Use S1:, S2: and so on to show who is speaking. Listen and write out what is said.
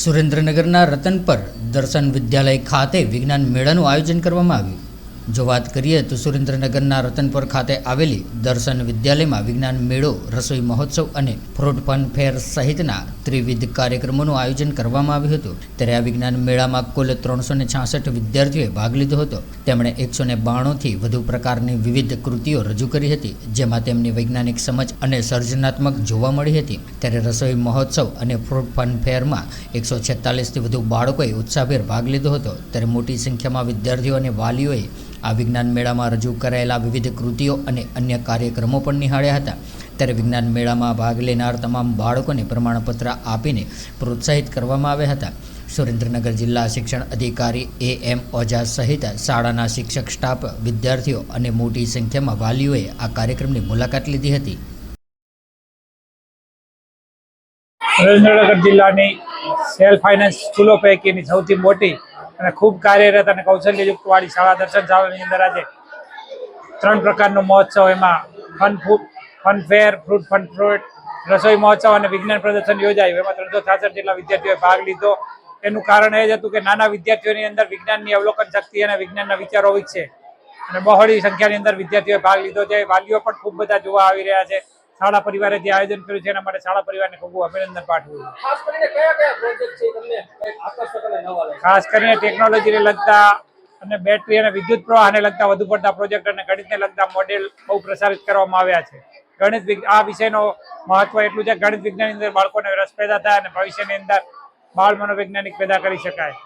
S1: સુરેન્દ્રનગરના રતનપર દર્શન વિદ્યાલય ખાતે વિજ્ઞાન મેળાનું આયોજન કરવામાં આવ્યું। જો વાત કરીએ તો સુરેન્દ્રનગરના રતનપર ખાતે આવેલી દર્શન વિદ્યાલયમાં વિજ્ઞાન મેળો, રસોઈ મહોત્સવ અને ફ્રૂટ ફન ફેર સહિતના ત્રિવિધ કાર્યક્રમોનું આયોજન કરવામાં આવ્યું હતું। ત્યારે આ વિજ્ઞાન મેળામાં કુલ 366 વિદ્યાર્થીઓએ ભાગ લીધો હતો। તેમણે 192થી વધુ પ્રકારની વિવિધ કૃતિઓ રજૂ કરી હતી, જેમાં તેમની વૈજ્ઞાનિક સમજ અને સર્જનાત્મક જોવા મળી હતી। ત્યારે રસોઈ મહોત્સવ અને ફ્રૂટ ફન ફેરમાં 146થી વધુ બાળકોએ ઉત્સાહભેર ભાગ લીધો હતો। ત્યારે મોટી સંખ્યામાં વિદ્યાર્થીઓ અને વાલીઓએ આ વિજ્ઞાન મેળામાં રજૂ કરાયેલા વિવિધ કૃતિઓ અને અન્ય કાર્યક્રમો પણ નિહાળ્યા હતા। ત્યારે વિજ્ઞાન મેળામાં ભાગ લેનાર તમામ બાળકોને પ્રમાણપત્ર આપીને પ્રોત્સાહિત કરવામાં આવ્યા હતા। સુરેન્દ્રનગર જિલ્લા શિક્ષણ અધિકારી AM ઓઝા સહિત શાળાના શિક્ષક સ્ટાફ, વિદ્યાર્થીઓ અને મોટી સંખ્યામાં વાલીઓએ આ કાર્યક્રમની મુલાકાત લીધી હતી।
S2: સુરેન્દ્રનગર જિલ્લાની સેલ્ફ ફાઇનાન્સ સ્કૂલો પૈકીની સૌથી મોટી અને ખૂબ કાર્યરત અને કૌશલ્યયુક્ત વાળી શાળા દર્શન શાળાની અંદર આજે 3 પ્રકારનો મહોત્સવ, એમાં fun fair, fruit fun fruit, રસોઈ મહોત્સવ અને વિજ્ઞાન પ્રદર્શન યોજાયું। એમાં 366 જેટલા વિદ્યાર્થીઓએ ભાગ લીધો। એનું કારણ એ જ હતું કે નાના વિદ્યાર્થીઓની અંદર વિજ્ઞાનની અવલોકન શક્તિ અને વિજ્ઞાનના વિચારો વિકસે અને બહોળી સંખ્યાની અંદર વિદ્યાર્થીઓએ ભાગ લીધો છે। વાલીઓ પણ ખૂબ બધા જોવા આવી રહ્યા છે। શાળા પરિવારે જે આયોજન કર્યું છે એના માટે શાળા પરિવારને ખૂબ અભિનંદન પાઠવું। ખાસ કરીને ટેકનોલોજીને લગતા અને બેટરી અને વિદ્યુત પ્રવાહને લગતા વધુ પડતા પ્રોજેક્ટ અને ગણિતને લગતા મોડેલ બહુ પ્રસારિત કરવામાં આવ્યા છે। આ વિષયનો મહત્વ એટલું છે, ગણિત વિજ્ઞાનની અંદર બાળકોને રસ પેદા થાય અને ભવિષ્યની અંદર બાળ મનોવૈજ્ઞાનિક પેદા કરી શકાય।